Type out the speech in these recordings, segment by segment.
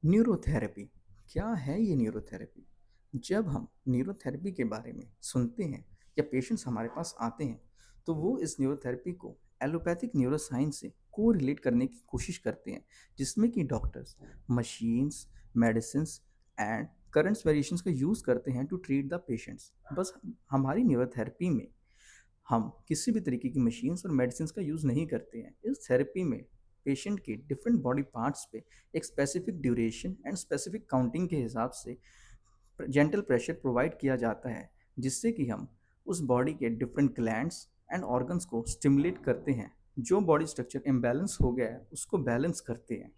Neurotherapy क्या है ये न्यूरोथेरेपी? जब हम न्यूरोथेरेपी के बारे में सुनते हैं या पेशेंट्स हमारे पास आते हैं, तो वो इस न्यूरोथेरेपी को एलोपैथिक न्यूरोसाइंस से को-रिलेट करने की कोशिश करते हैं, जिसमें कि doctors machines, medicines and currents variations का यूज़ करते हैं टू ट्रीट द पेशेंट्स। बस हमारी न्यूरोथेरेपी में हम किसी भी तरीके की मशीन्स और मेडिसिन्स का यूज़ नहीं करते हैं। इस थेरेपी में पेशेंट के डिफरेंट बॉडी पार्ट्स पे एक specific duration and specific counting के हिसाब से जेंटल प्रेशर प्रोवाइड किया जाता है, जिससे कि हम उस बॉडी के डिफरेंट ग्लैंड्स एंड ऑर्गन्स को स्टिमुलेट करते हैं। जो बॉडी स्ट्रक्चर इम्बैलेंस हो गया है उसको बैलेंस करते हैं।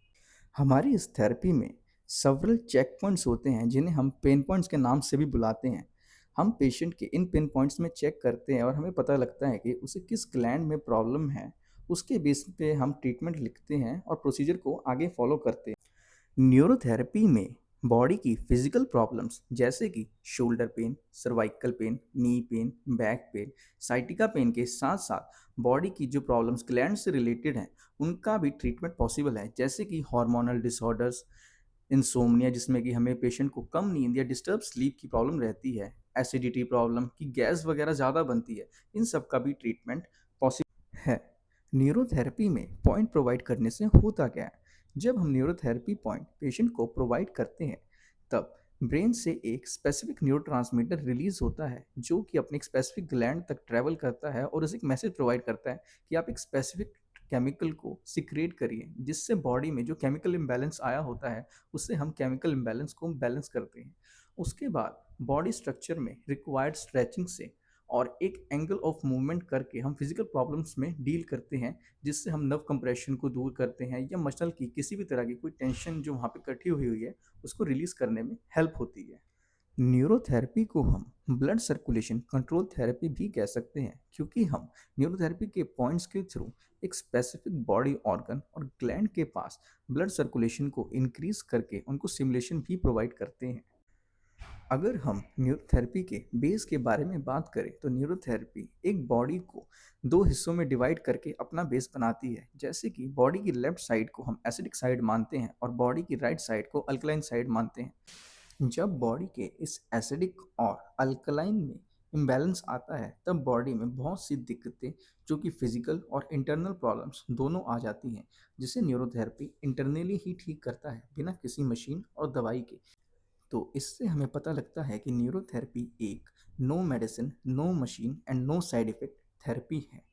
हमारी इस थेरेपी में सेवरल चेक पॉइंट्स होते हैं, जिन्हें हम पेन पॉइंट्स के नाम से भी बुलाते हैं। हम पेशेंट के इन पेन पॉइंट्स में चेक करते हैं और हमें पता लगता है कि उसे किस ग्लैंड में प्रॉब्लम है। उसके बेस पे हम ट्रीटमेंट लिखते हैं और प्रोसीजर को आगे फॉलो करते हैं। न्यूरोथेरेपी में बॉडी की फिजिकल प्रॉब्लम्स जैसे कि shoulder pain, cervical pain, knee pain, back pain, sciatica pain के साथ साथ बॉडी की जो प्रॉब्लम्स ग्लैंड से रिलेटेड हैं, उनका भी ट्रीटमेंट पॉसिबल है। जैसे कि हार्मोनल डिसऑर्डर्स, इंसोम्निया जिसमें कि हमें पेशेंट को कम नींद या डिस्टर्ब स्लीप की प्रॉब्लम रहती है, एसिडिटी प्रॉब्लम की गैस वगैरह ज़्यादा बनती है, इन सब का भी ट्रीटमेंट पॉसिबल है। न्यूरोथेरेपी में पॉइंट प्रोवाइड करने से होता क्या है? जब हम न्यूरोथेरेपी पॉइंट पेशेंट को प्रोवाइड करते हैं, तब ब्रेन से एक स्पेसिफिक न्यूरोट्रांसमीटर रिलीज होता है, जो कि अपने एक स्पेसिफिक ग्लैंड तक ट्रैवल करता है और उसे एक मैसेज प्रोवाइड करता है कि आप एक स्पेसिफिक केमिकल को सिक्रिएट करिए, जिससे बॉडी में जो केमिकल इम्बैलेंस आया होता है, उससे हम केमिकल इम्बैलेंस को बैलेंस करते हैं। उसके बाद बॉडी स्ट्रक्चर में रिक्वायर्ड स्ट्रेचिंग से और एक एंगल ऑफ मूवमेंट करके हम फिजिकल प्रॉब्लम्स में डील करते हैं, जिससे हम नर्व कंप्रेशन को दूर करते हैं या मसल की किसी भी तरह की कोई टेंशन जो वहाँ पे इकट्ठी हुई है, उसको रिलीज़ करने में हेल्प होती है। न्यूरोथेरेपी को हम ब्लड सर्कुलेशन कंट्रोल थेरेपी भी कह सकते हैं, क्योंकि हम न्यूरोथेरेपी के पॉइंट्स के थ्रू एक स्पेसिफिक बॉडी ऑर्गन और ग्लैंड के पास ब्लड सर्कुलेशन को इंक्रीज करके उनको सिमुलेशन भी प्रोवाइड करते हैं। अगर हम न्यूरोथेरेपी के बेस के बारे में बात करें, तो न्यूरोथेरेपी एक बॉडी को दो हिस्सों में डिवाइड करके अपना बेस बनाती है। जैसे कि बॉडी की लेफ्ट साइड को हम एसिडिक साइड मानते हैं और बॉडी की राइट साइड को अल्कलाइन साइड मानते हैं। जब बॉडी के इस एसिडिक और अल्कलाइन में इम्बैलेंस आता है, तब बॉडी में बहुत सी दिक्कतें, जो कि फिजिकल और इंटरनल प्रॉब्लम्स दोनों आ जाती हैं, जिसे न्यूरोथेरेपी इंटरनली ही ठीक करता है, बिना किसी मशीन और दवाई के। तो इससे हमें पता लगता है कि न्यूरोथेरेपी एक no medicine, no machine and no side effect therapy है।